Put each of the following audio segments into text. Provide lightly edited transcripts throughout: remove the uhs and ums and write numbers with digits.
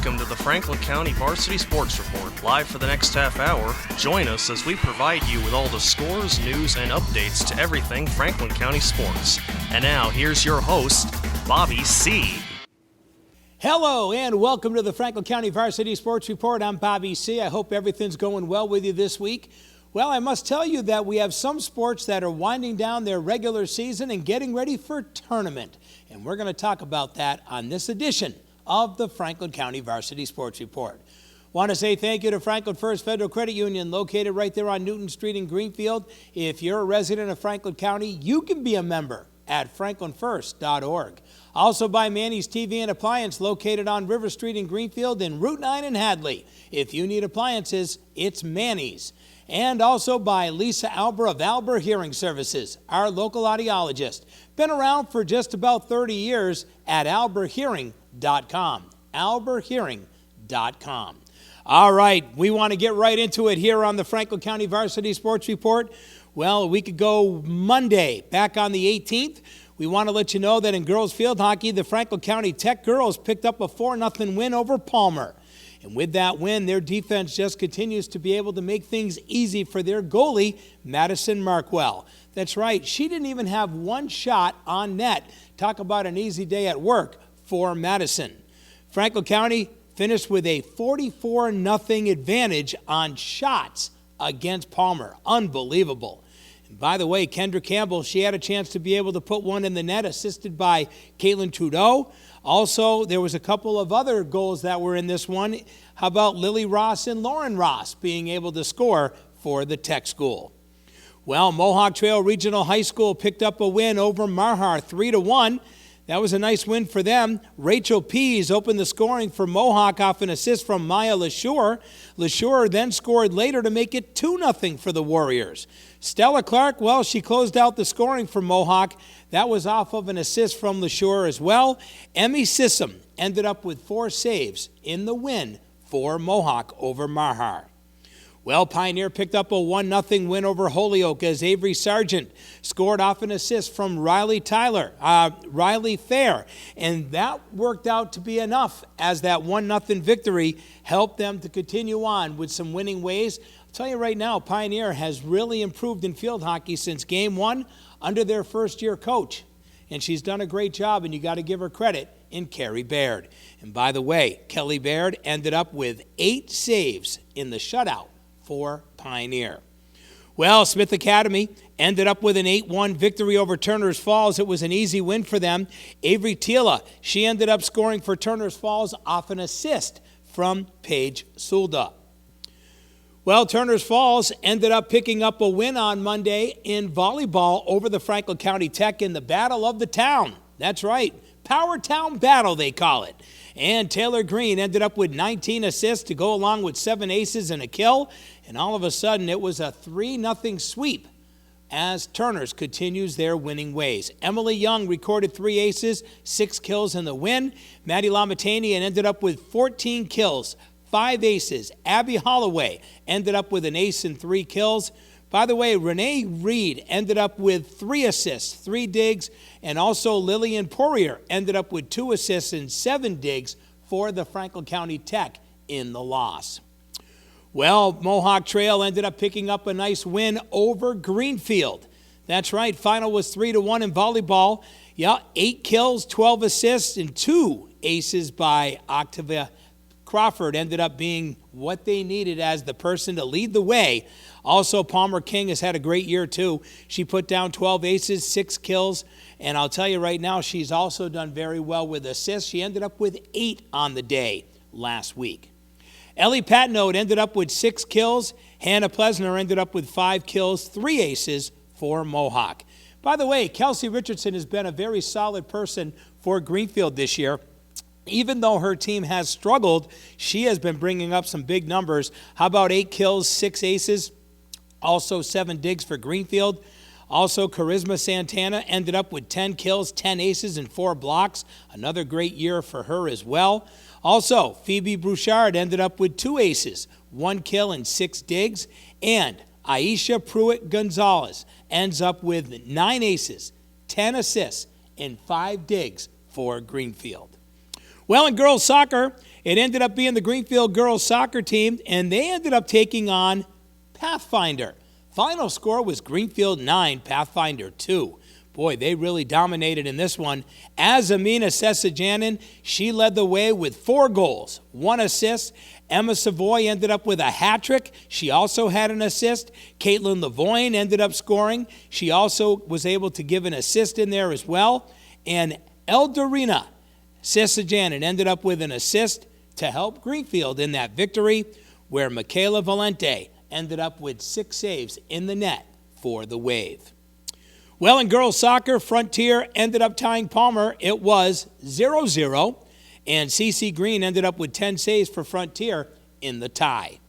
Welcome to the Franklin County Varsity Sports Report. Live for the next half hour, join us as we provide you with all the scores, news, and updates to everything Franklin County sports. And now, here's your host, Bobby C. Hello and welcome to the Franklin County Varsity Sports Report. I'm Bobby C. I hope everything's going well with you this week. Well, I must tell you that we have some sports that are winding down their regular season and getting ready for tournament. And we're going to talk about that on this edition of the Franklin County Varsity Sports Report. Want to say thank you to Franklin First Federal Credit Union, located right there on Newton Street in Greenfield. If you're a resident of Franklin County, you can be a member at franklinfirst.org. Also by Manny's TV and Appliance, located on River Street in Greenfield and Route 9 in Hadley. If you need appliances, it's Manny's. And also by Lisa Alber of Alber Hearing Services, our local audiologist. Been around for just about 30 years at alberhearing.com. alberhearing.com. All right, we want to get right into it here on the Franklin County Varsity Sports Report. Well, a week ago Monday, back on the 18th, we want to let you know that in girls field hockey, the Franklin County Tech girls picked up a 4-0 win over Palmer. And with that win, their defense just continues to be able to make things easy for their goalie, Madison Markwell. That's right, she didn't even have one shot on net. Talk about an easy day at work for Madison. Franklin County finished with a 44-0 advantage on shots against Palmer. Unbelievable. And by the way, Kendra Campbell, she had a chance to be able to put one in the net, assisted by Caitlin Trudeau. Also, there was a couple of other goals that were in this one. How about Lily Ross and Lauren Ross being able to score for the Tech School? Well, Mohawk Trail Regional High School picked up a win over Marhar 3-1. That was a nice win for them. Rachel Pease opened the scoring for Mohawk off an assist from Maya LaShure. LaShure then scored later to make it 2-0 for the Warriors. Stella Clark, well, she closed out the scoring for Mohawk. That was off of an assist from LaShure as well. Emmy Sissom ended up with 4 saves in the win for Mohawk over Marhar. Well, Pioneer picked up a 1-0 win over Holyoke as Avery Sargent scored off an assist from Riley Fair. And that worked out to be enough, as that 1-0 victory helped them to continue on with some winning ways. I'll tell you right now, Pioneer has really improved in field hockey since Game 1 under their first-year coach. And she's done a great job, and you got to give her credit in Carrie Baird. And by the way, Kelly Baird ended up with 8 saves in the shutout for Pioneer. Well, Smith Academy ended up with an 8-1 victory over Turner's Falls. It was an easy win for them. Avery Tila, she ended up scoring for Turner's Falls off an assist from Paige Sulda. Well, Turner's Falls ended up picking up a win on Monday in volleyball over the Franklin County Tech in the Battle of the Town. That's right, Power Town Battle they call it. And Taylor Green ended up with 19 assists to go along with 7 aces and a kill. And all of a sudden, it was a 3-0 sweep as Turner's continues their winning ways. Emily Young recorded 3 aces, 6 kills in the win. Maddie Lamatanian ended up with 14 kills, 5 aces. Abby Holloway ended up with an ace and 3 kills. By the way, Renee Reed ended up with 3 assists, 3 digs, and also Lillian Poirier ended up with 2 assists and 7 digs for the Franklin County Tech in the loss. Well, Mohawk Trail ended up picking up a nice win over Greenfield. That's right, final was 3-1 in volleyball. Yeah, 8 kills, 12 assists, and 2 aces by Octavia Crawford ended up being what they needed as the person to lead the way. Also, Palmer King has had a great year, too. She put down 12 aces, 6 kills, and I'll tell you right now, she's also done very well with assists. She ended up with 8 on the day last week. Ellie Patnode ended up with 6 kills. Hannah Plesner ended up with 5 kills, 3 aces for Mohawk. By the way, Kelsey Richardson has been a very solid person for Greenfield this year. Even though her team has struggled, she has been bringing up some big numbers. How about 8 kills, 6 aces? Also 7 digs for Greenfield. Also, Charisma Santana ended up with 10 kills, 10 aces, and 4 blocks. Another great year for her as well. Also, Phoebe Bouchard ended up with 2 aces, 1 kill, and 6 digs. And Aisha Pruitt Gonzalez ends up with 9 aces, 10 assists, and 5 digs for Greenfield. Well, in girls soccer, it ended up being the Greenfield girls soccer team, and they ended up taking on Pathfinder. Final score was Greenfield 9, Pathfinder 2. Boy, they really dominated in this one. As Amina Sesajanin, she led the way with 4 goals, 1 assist. Emma Savoy ended up with a hat trick. She also had an assist. Caitlin Lavoine ended up scoring. She also was able to give an assist in there as well. And Eldorina Sesajanin ended up with an assist to help Greenfield in that victory, where Michaela Valente ended up with 6 saves in the net for the Wave. Well, in girls soccer, Frontier ended up tying Palmer. It was 0-0, and CC Green ended up with 10 saves for Frontier in the tie.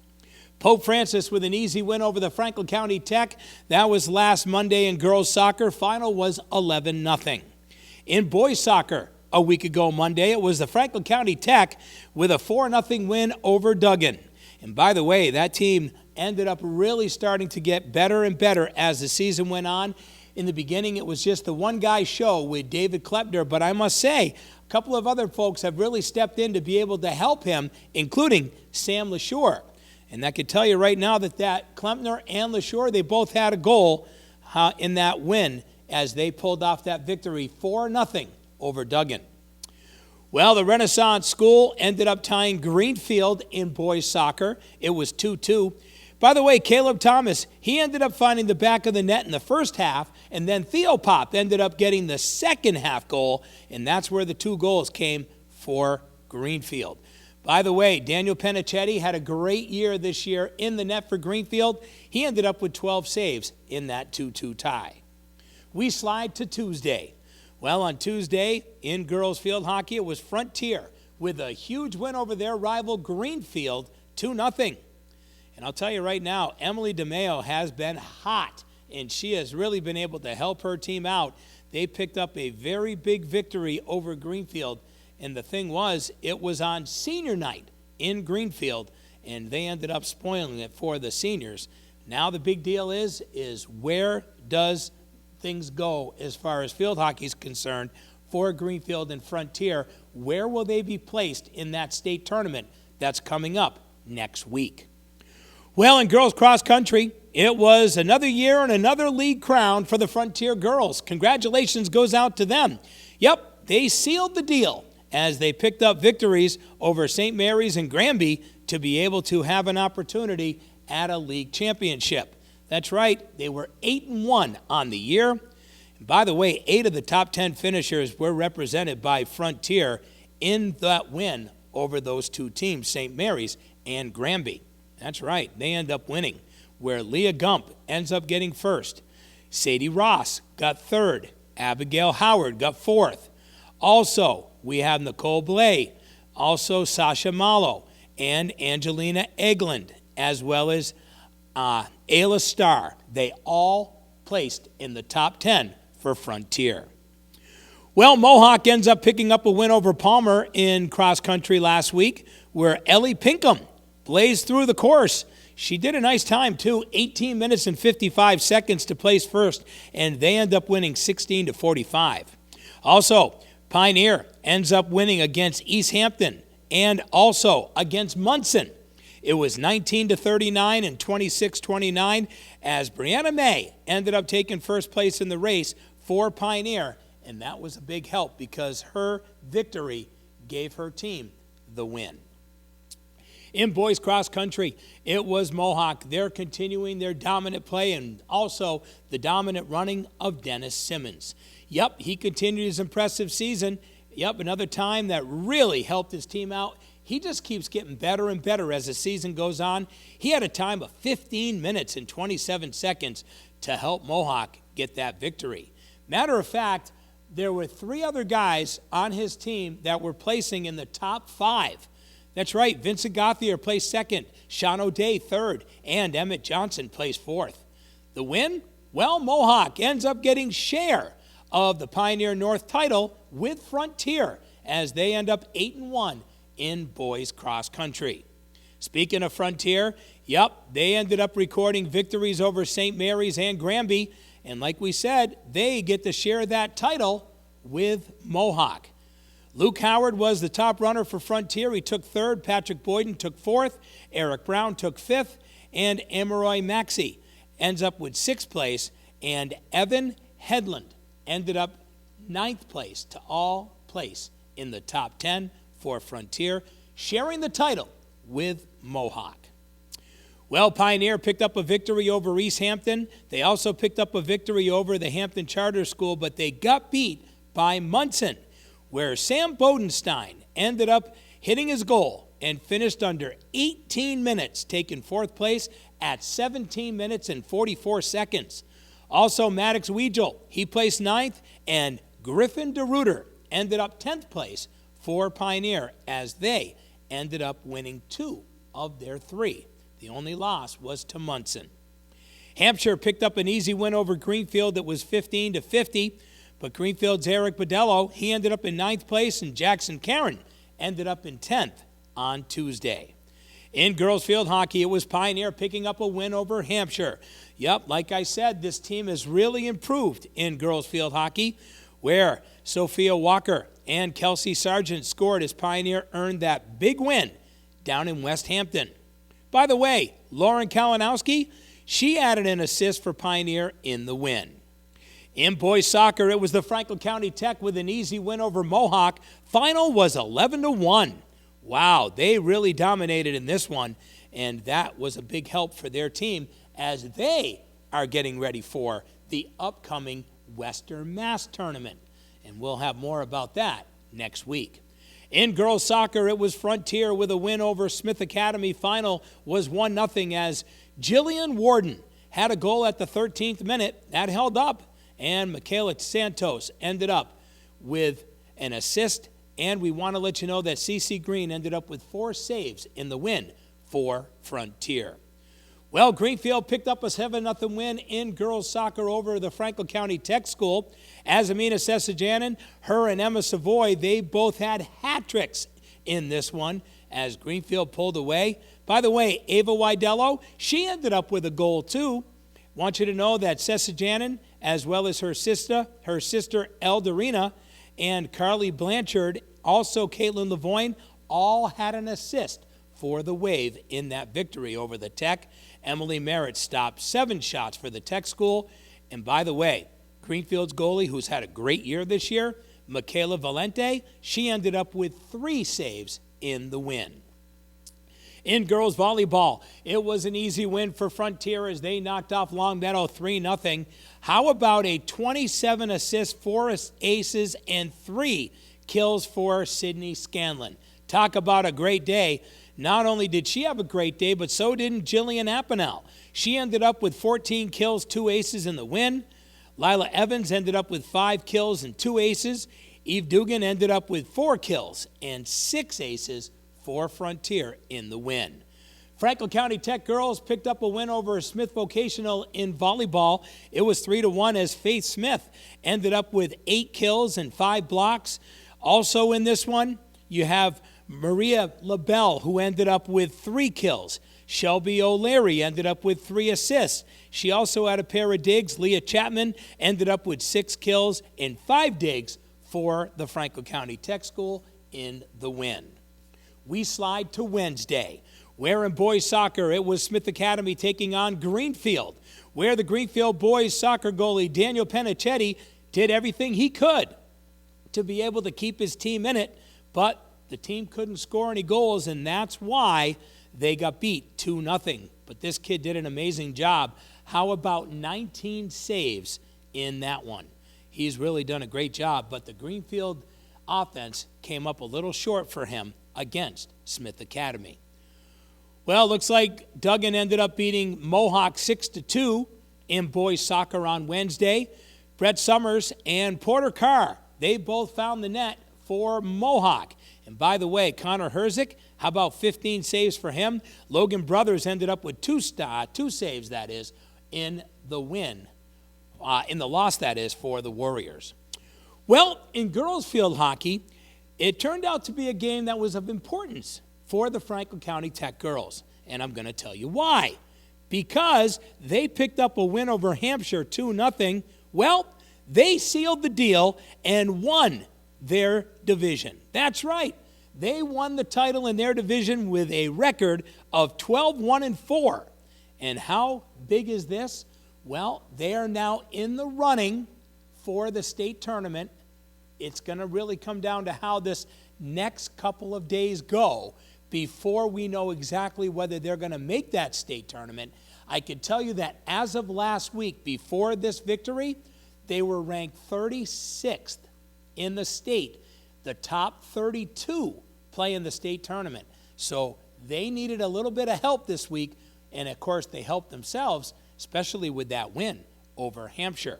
Pope Francis with an easy win over the Franklin County Tech. That was last Monday in girls soccer. Final was 11-0. In boys soccer, a week ago Monday, it was the Franklin County Tech with a 4-0 win over Duggan. And by the way, that team ended up really starting to get better and better as the season went on. In the beginning, it was just the one-guy show with David Klepner, but I must say, a couple of other folks have really stepped in to be able to help him, including Sam LaShore. And I can tell you right now that Klepner and LaShore, they both had a goal in that win as they pulled off that victory 4-0 over Duggan. Well, the Renaissance School ended up tying Greenfield in boys soccer. It was 2-2. By the way, Caleb Thomas, he ended up finding the back of the net in the first half, and then Theo Pop ended up getting the second half goal, and that's where the 2 goals came for Greenfield. By the way, Daniel Penichetti had a great year this year in the net for Greenfield. He ended up with 12 saves in that 2-2 tie. We slide to Tuesday. Well, on Tuesday in girls field hockey, it was Frontier with a huge win over their rival Greenfield, 2-0. And I'll tell you right now, Emily DeMeo has been hot, and she has really been able to help her team out. They picked up a very big victory over Greenfield, and the thing was, it was on senior night in Greenfield, and they ended up spoiling it for the seniors. Now the big deal is where does things go as far as field hockey is concerned for Greenfield and Frontier? Where will they be placed in that state tournament that's coming up next week? Well, in girls cross country, it was another year and another league crown for the Frontier girls. Congratulations goes out to them. Yep, they sealed the deal as they picked up victories over St. Mary's and Granby to be able to have an opportunity at a league championship. That's right, they were 8-1 on the year. And by the way, 8 of the top 10 finishers were represented by Frontier in that win over those 2 teams, St. Mary's and Granby. That's right, they end up winning, where Leah Gump ends up getting first. Sadie Ross got third. Abigail Howard got fourth. Also, we have Nicole Blay, also Sasha Malo, and Angelina Eglund, as well as Ayla Starr. They all placed in the top 10 for Frontier. Well, Mohawk ends up picking up a win over Palmer in cross country last week, where Ellie Pinkham blazed through the course. She did a nice time, too, 18 minutes and 55 seconds to place first, and they end up winning 16-45. Also, Pioneer ends up winning against East Hampton and also against Munson. It was 19-39 and 26-29 as Brianna May ended up taking first place in the race for Pioneer, and that was a big help because her victory gave her team the win. In boys cross country, it was Mohawk. They're continuing their dominant play and also the dominant running of Dennis Simmons. Yep, he continued his impressive season. Yep, another time that really helped his team out. He just keeps getting better and better as the season goes on. He had a time of 15 minutes and 27 seconds to help Mohawk get that victory. Matter of fact, there were 3 other guys on his team that were placing in the top 5. That's right, Vincent Gauthier placed second, Sean O'Day third, and Emmett Johnson placed fourth. The win? Well, Mohawk ends up getting share of the Pioneer North title with Frontier as they end up 8-1 in boys cross country. Speaking of Frontier, yep, they ended up recording victories over St. Mary's and Granby, and like we said, they get to share that title with Mohawk. Luke Howard was the top runner for Frontier. He took third. Patrick Boyden took fourth. Eric Brown took fifth. And Amaroy Maxey ends up with sixth place. And Evan Headland ended up ninth place to all place in the top 10 for Frontier, sharing the title with Mohawk. Well, Pioneer picked up a victory over East Hampton. They also picked up a victory over the Hampton Charter School, but they got beat by Munson, where Sam Bodenstein ended up hitting his goal and finished under 18 minutes, taking fourth place at 17 minutes and 44 seconds. Also, Maddox Weigel, he placed ninth, and Griffin DeRuiter ended up 10th place for Pioneer as they ended up winning 2 of their 3. The only loss was to Munson. Hampshire picked up an easy win over Greenfield that was 15-50, but Greenfield's Eric Badello, he ended up in 9th place, and Jackson Karen ended up in 10th on Tuesday. In girls field hockey, it was Pioneer picking up a win over Hampshire. Yep, like I said, this team has really improved in girls field hockey, where Sophia Walker and Kelsey Sargent scored as Pioneer earned that big win down in West Hampton. By the way, Lauren Kalinowski, she added an assist for Pioneer in the win. In boys soccer, it was the Franklin County Tech with an easy win over Mohawk. Final was 11-1. Wow, they really dominated in this one, and that was a big help for their team as they are getting ready for the upcoming Western Mass Tournament. And we'll have more about that next week. In girls soccer, it was Frontier with a win over Smith Academy. Final was 1-0 as Jillian Warden had a goal at the 13th minute. That held up, and Michaela Santos ended up with an assist. And we want to let you know that CeCe Green ended up with 4 saves in the win for Frontier. Well, Greenfield picked up a 7-0 win in girls soccer over the Franklin County Tech School. As Amina Sesajanan, her and Emma Savoy, they both had hat tricks in this one as Greenfield pulled away. By the way, Ava Widello, she ended up with a goal too. Want you to know that Sesajanan, as well as her sister Eldarina, and Carly Blanchard, also Caitlin Lavoine, all had an assist for the Wave in that victory over the Tech. Emily Merritt stopped 7 shots for the Tech School. And by the way, Greenfield's goalie, who's had a great year this year, Michaela Valente, she ended up with 3 saves in the win. In girls volleyball, it was an easy win for Frontier as they knocked off Long Meadow 3-0. How about a 27 assists, 4 aces, and 3 kills for Sydney Scanlon? Talk about a great day. Not only did she have a great day, but so did Jillian Apanel. She ended up with 14 kills, 2 aces in the win. Lila Evans ended up with 5 kills and 2 aces. Eve Dugan ended up with 4 kills and 6 aces for Frontier in the win. Franklin County Tech girls picked up a win over Smith Vocational in volleyball. It was 3-1 as Faith Smith ended up with 8 kills and 5 blocks. Also in this one, you have Maria LaBelle, who ended up with 3 kills. Shelby O'Leary ended up with 3 assists. She also had a pair of digs. Leah Chapman ended up with 6 kills and 5 digs for the Franklin County Tech School in the win. We slide to Wednesday, where in boys soccer, it was Smith Academy taking on Greenfield, where the Greenfield boys soccer goalie Daniel Penichetti did everything he could to be able to keep his team in it, but the team couldn't score any goals, and that's why they got beat 2-0. But this kid did an amazing job. How about 19 saves in that one? He's really done a great job, but the Greenfield offense came up a little short for him against Smith Academy. Well, looks like Duggan ended up beating Mohawk 6-2 in boys soccer on Wednesday. Brett Summers and Porter Carr, they both found the net for Mohawk. And by the way, Connor Herzik, how about 15 saves for him? Logan Brothers ended up with 2 saves, that is, in the win, in the loss, that is, for the Warriors. Well, in girls field hockey, it turned out to be a game that was of importance for the Franklin County Tech girls. And I'm going to tell you why. Because they picked up a win over Hampshire 2-0. Well, they sealed the deal and won their division. That's right. They won the title in their division with a record of 12-1-4. And how big is this? Well, they are now in the running for the state tournament. It's going to really come down to how this next couple of days go before we know exactly whether they're going to make that state tournament. I can tell you that as of last week, before this victory, they were ranked 36th in the state. The top 32 play in the state tournament. So they needed a little bit of help this week, and of course they helped themselves, especially with that win over Hampshire.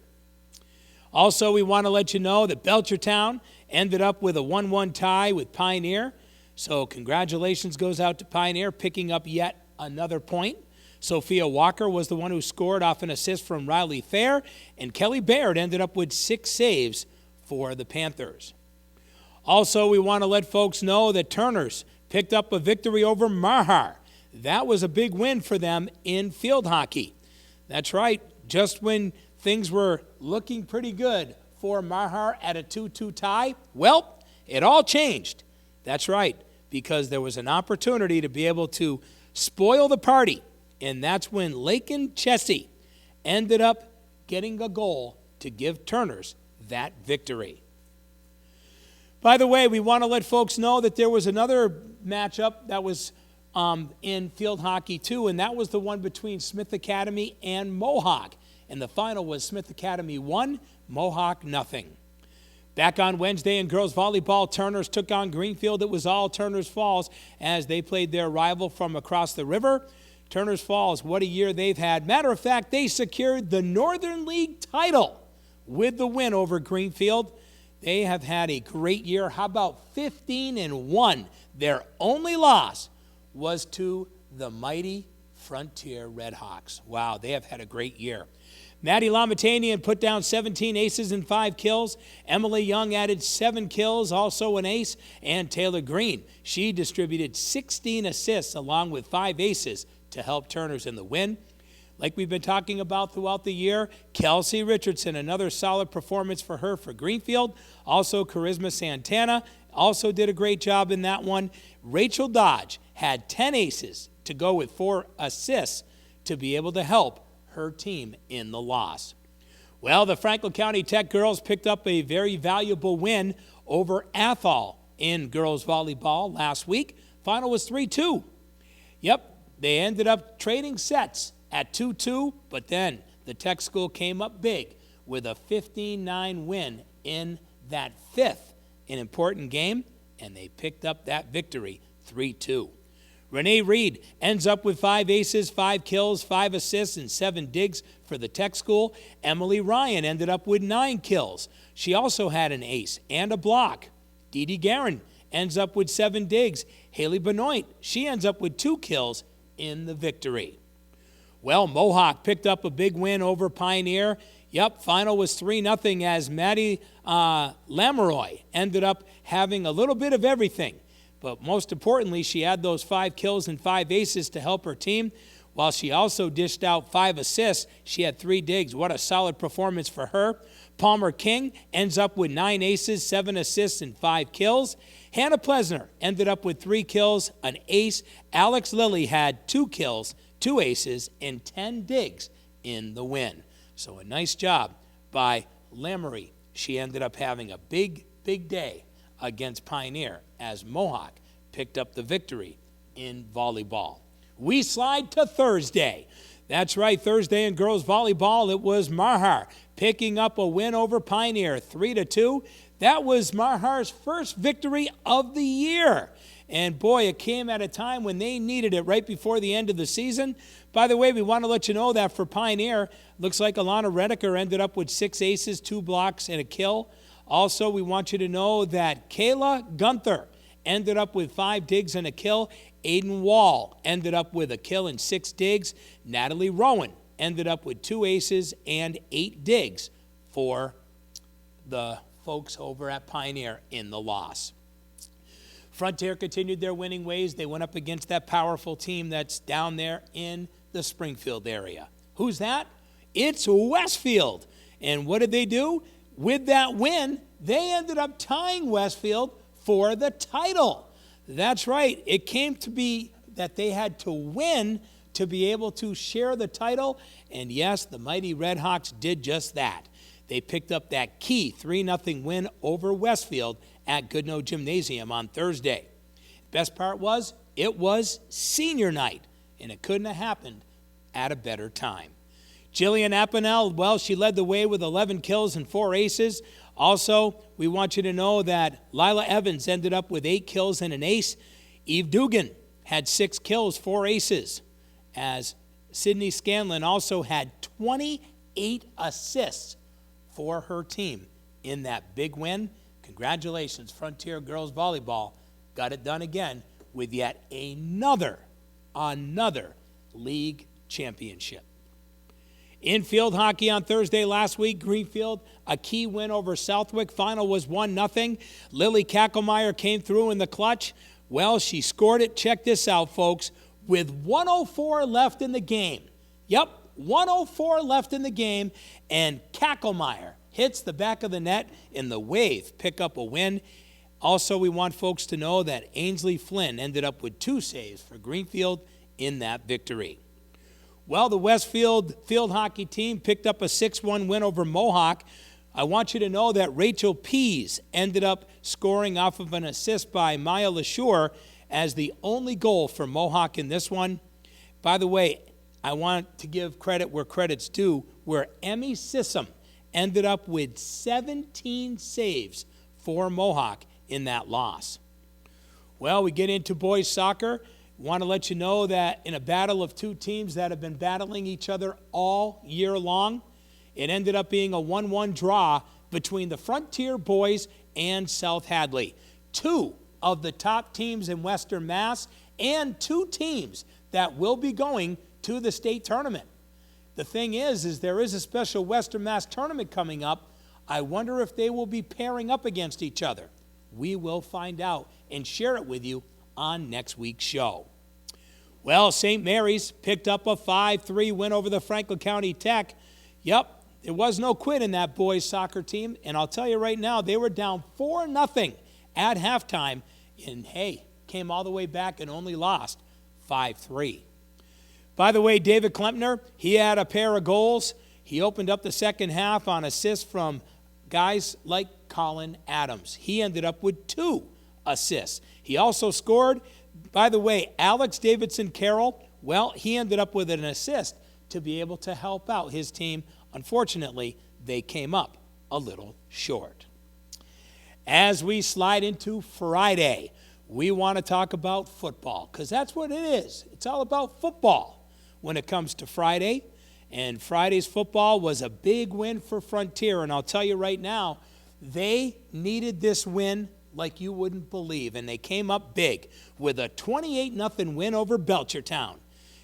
Also, we want to let you know that Belchertown ended up with a 1-1 tie with Pioneer. So congratulations goes out to Pioneer, picking up yet another point. Sophia Walker was the one who scored off an assist from Riley Fair, and Kelly Baird ended up with 6 saves for the Panthers. Also, we want to let folks know that Turners picked up a victory over Marhar. That was a big win for them in field hockey. That's right, just when things were looking pretty good for Marhar at a 2-2 tie, well, it all changed. That's right, because there was an opportunity to be able to spoil the party, and that's when Lakin Chessie ended up getting a goal to give Turners that victory. By the way, we want to let folks know that there was another matchup that was in field hockey too, and that was the one between Smith Academy and Mohawk. And the final was Smith Academy 1, Mohawk nothing. Back on Wednesday in girls volleyball, Turners took on Greenfield. It was all Turners Falls as they played their rival from across the river. Turners Falls, what a year they've had. Matter of fact, they secured the Northern League title with the win over Greenfield. They have had a great year. How about 15-1? Their only loss was to the mighty Frontier Redhawks. Wow, they have had a great year. Maddie Lamatanian put down 17 aces and 5 kills. Emily Young added 7 kills, also an ace. And Taylor Green, she distributed 16 assists along with 5 aces to help Turners in the win. Like we've been talking about throughout the year, Kelsey Richardson, another solid performance for her for Greenfield. Also, Charisma Santana also did a great job in that one. Rachel Dodge had 10 aces to go with 4 assists to be able to help her team in the loss. Well, the Franklin County Tech girls picked up a very valuable win over Athol in girls volleyball last week. Final was 3-2. Yep, they ended up trading sets at 2-2, but then the Tech school came up big with a 15-9 win in that 5th, an important game, and they picked up that victory 3-2. Renee Reed ends up with 5 aces, 5 kills, 5 assists, and 7 digs for the Tech school. Emily Ryan ended up with 9 kills. She also had an ace and a block. Dee Dee Guerin ends up with 7 digs. Haley Benoit, she ends up with 2 kills in the victory. Well, Mohawk picked up a big win over Pioneer. Yep, final was 3-0 as Maddie Lamoureux ended up having a little bit of everything. But most importantly, she had those 5 kills and 5 aces to help her team, while she also dished out 5 assists. She had 3 digs. What a solid performance for her. Palmer King ends up with 9 aces, 7 assists, and 5 kills. Hannah Plesner ended up with 3 kills, an ace. Alex Lilly had 2 kills, 2 aces, and 10 digs in the win. So a nice job by Lamoureux. She ended up having a big, big day against Pioneer as Mohawk picked up the victory in volleyball. We slide to Thursday. That's right, Thursday in girls volleyball, it was Marhar picking up a win over Pioneer, 3-2. That was Marhar's first victory of the year. And boy, it came at a time when they needed it right before the end of the season. By the way, we want to let you know that for Pioneer, looks like Alana Redeker ended up with 6 aces, 2 blocks, and a kill. Also, we want you to know that Kayla Gunther ended up with 5 digs and a kill. Aiden Wall ended up with a kill and 6 digs. Natalie Rowan ended up with 2 aces and 8 digs for the folks over at Pioneer in the loss. Frontier continued their winning ways. They went up against that powerful team that's down there in the Springfield area. Who's that? It's Westfield. And what did they do? With that win, they ended up tying Westfield for the title. That's right. It came to be that they had to win to be able to share the title. And yes, the mighty Redhawks did just that. They picked up that key 3-0 win over Westfield at Goodnoe Gymnasium on Thursday. Best part was, it was senior night, and it couldn't have happened at a better time. Jillian Apanel, well, she led the way with 11 kills and 4 aces. Also, we want you to know that Lila Evans ended up with 8 kills and an ace. Eve Dugan had 6 kills, 4 aces, as Sydney Scanlon also had 28 assists for her team in that big win. Congratulations, Frontier Girls Volleyball got it done again with yet another league championship. In field hockey on Thursday last week, Greenfield, a key win over Southwick. Final was 1-0. Lily Kackelmeyer came through in the clutch. Well, she scored it. Check this out, folks. With 1:04 left in the game. Yep, 1:04 left in the game. And Kackelmeyer hits the back of the net, and the Wave pick up a win. Also, we want folks to know that Ainsley Flynn ended up with 2 saves for Greenfield in that victory. Well, the Westfield field hockey team picked up a 6-1 win over Mohawk. I want you to know that Rachel Pease ended up scoring off of an assist by Maya LaSure as the only goal for Mohawk in this one. By the way, I want to give credit where credit's due, where Emmy Sissom ended up with 17 saves for Mohawk in that loss. Well, we get into boys soccer. Want to let you know that in a battle of 2 teams that have been battling each other all year long, it ended up being a 1-1 draw between the Frontier boys and South Hadley. 2 of the top teams in Western Mass and 2 teams that will be going to the state tournament. The thing is there is a special Western Mass tournament coming up. I wonder if they will be pairing up against each other. We will find out and share it with you on next week's show. Well, St. Mary's picked up a 5-3 win over the Franklin County Tech. Yep, there was no quit in that boys soccer team, and I'll tell you right now, they were down 4-0 at halftime, and hey, came all the way back and only lost 5-3. By the way, David Klempner, he had a pair of goals. He opened up the second half on assists from guys like Colin Adams. He ended up with 2 assists. He also scored. By the way, Alex Davidson Carroll, well, he ended up with an assist to be able to help out his team. Unfortunately, they came up a little short. As we slide into Friday, we want to talk about football because that's what it is. It's all about football when it comes to Friday. And Friday's football was a big win for Frontier. And I'll tell you right now, they needed this win like you wouldn't believe. And they came up big with a 28-0 win over Belchertown.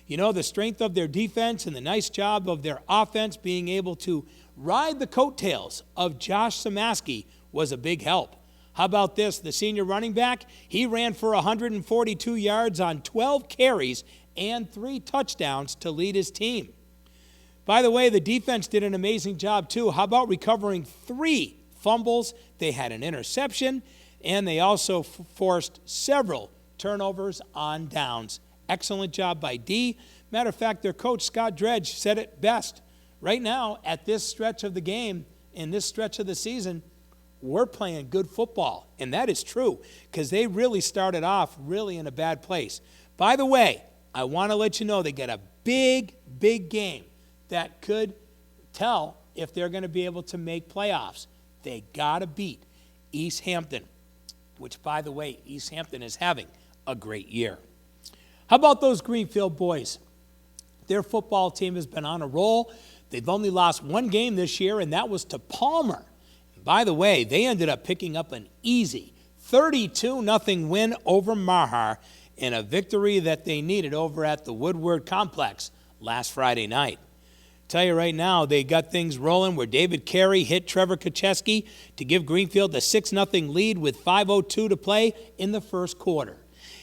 You know, the strength of their defense and the nice job of their offense being able to ride the coattails of Josh Samaski was a big help. How about this? The senior running back, he ran for 142 yards on 12 carries and 3 touchdowns to lead his team. By the way, the defense did an amazing job too. How about recovering 3 fumbles? They had an interception, and they also forced several turnovers on downs. Excellent job by D. Matter of fact, their coach, Scott Dredge, said it best. Right now, at this stretch of the game, in this stretch of the season, we're playing good football. And that is true, because they really started off really in a bad place. By the way, I want to let you know they got a big, big game that could tell if they're going to be able to make playoffs. They got to beat East Hampton, which, by the way, East Hampton is having a great year. How about those Greenfield boys? Their football team has been on a roll. They've only lost 1 game this year, and that was to Palmer. By the way, they ended up picking up an easy 32-0 win over Mahar in a victory that they needed over at the Woodward Complex last Friday night. Tell you right now, they got things rolling where David Carey hit Trevor Kacheski to give Greenfield a 6-0 lead with 5:02 to play in the first quarter.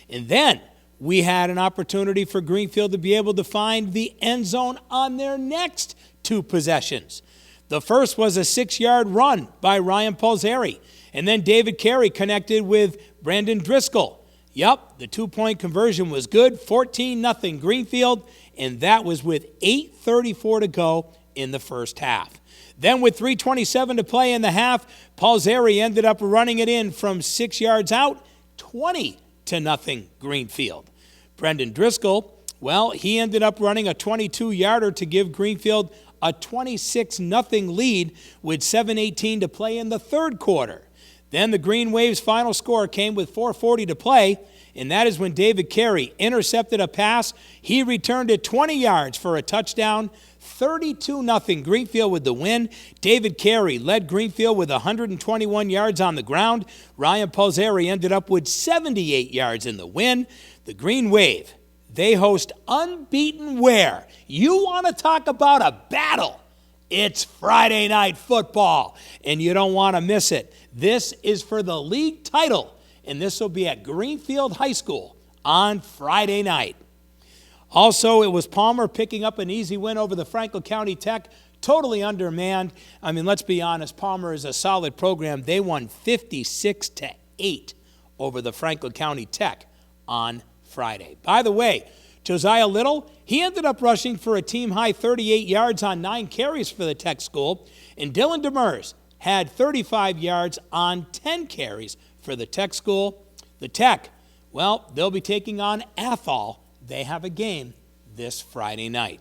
And then we had an opportunity for Greenfield to be able to find the end zone on their next 2 possessions. The first was a 6-yard run by Ryan Pulsari. And then David Carey connected with Brandon Driscoll. Yep, the 2-point conversion was good, 14-0 Greenfield, and that was with 8:34 to go in the first half. Then with 3:27 to play in the half, Pulsari ended up running it in from 6 yards out, 20-0 Greenfield. Brendan Driscoll, well, he ended up running a 22-yarder to give Greenfield a 26-0 lead with 7:18 to play in the third quarter. Then the Green Wave's final score came with 4:40 to play, and that is when David Carey intercepted a pass. He returned it 20 yards for a touchdown, 32-0 Greenfield with the win. David Carey led Greenfield with 121 yards on the ground. Ryan Pulsari ended up with 78 yards in the win. The Green Wave, they host unbeaten Ware. You want to talk about a battle? It's Friday Night Football, and you don't want to miss it. This is for the league title, and this will be at Greenfield High School on Friday night. Also, it was Palmer picking up an easy win over the Franklin County Tech, totally undermanned. I mean, let's be honest, Palmer is a solid program. They won 56-8 over the Franklin County Tech on Friday. By the way, Josiah Little, he ended up rushing for a team-high 38 yards on 9 carries for the Tech school, and Dylan Demers had 35 yards on 10 carries for the Tech school. The Tech, well, they'll be taking on Athol. They have a game this Friday night.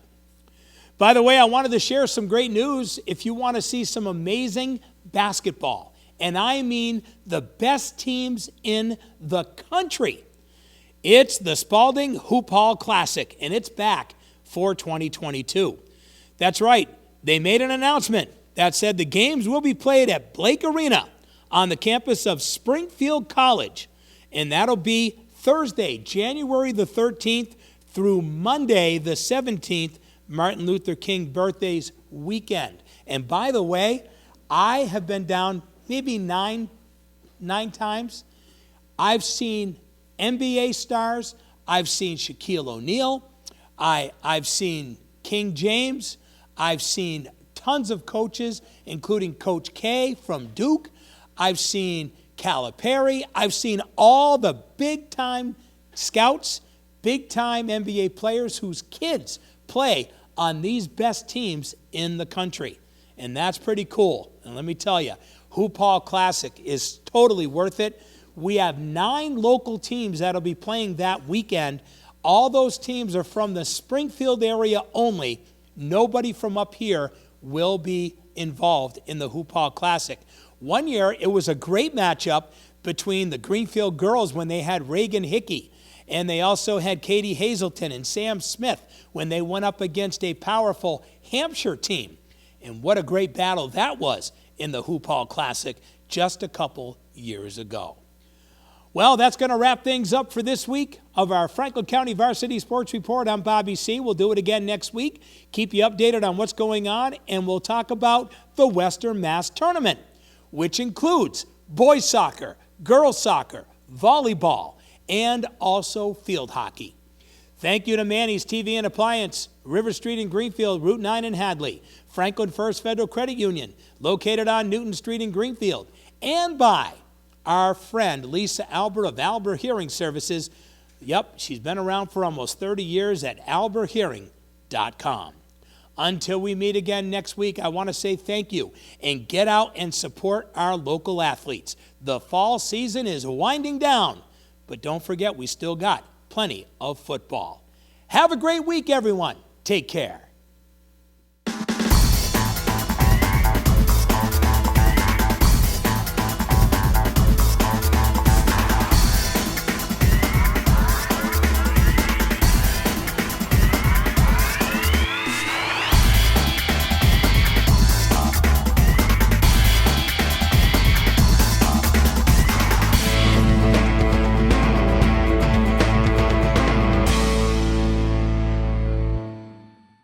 By the way, I wanted to share some great news. If you want to see some amazing basketball, and I mean the best teams in the country, it's the Spalding Hoop Hall Classic, and it's back for 2022. That's right. They made an announcement that said the games will be played at Blake Arena on the campus of Springfield College, and that'll be Thursday, January the 13th through Monday the 17th, Martin Luther King birthday's weekend. And by the way, I have been down maybe nine times. I've seen NBA stars. I've seen Shaquille O'Neal. I've seen King James. I've seen tons of coaches, including Coach K from Duke. I've seen Calipari. I've seen all the big-time scouts, big-time NBA players whose kids play on these best teams in the country. And that's pretty cool. And let me tell you, Hoop Hall Classic is totally worth it. We have 9 local teams that'll be playing that weekend. All those teams are from the Springfield area only. Nobody from up here will be involved in the Hoop Hall Classic. One year, it was a great matchup between the Greenfield girls when they had Reagan Hickey, and they also had Katie Hazelton and Sam Smith when they went up against a powerful Hampshire team. And what a great battle that was in the Hoop Hall Classic just a couple years ago. Well, that's going to wrap things up for this week of our Franklin County Varsity Sports Report. I'm Bobby C. We'll do it again next week. Keep you updated on what's going on, and we'll talk about the Western Mass Tournament, which includes boys soccer, girls soccer, volleyball, and also field hockey. Thank you to Manny's TV and Appliance, River Street in Greenfield, Route 9 in Hadley, Franklin First Federal Credit Union, located on Newton Street in Greenfield, and by our friend Lisa Albert of Albert Hearing Services. Yep, she's been around for almost 30 years at alberthearing.com. Until we meet again next week, I want to say thank you and get out and support our local athletes. The fall season is winding down, but don't forget we still got plenty of football. Have a great week, everyone. Take care.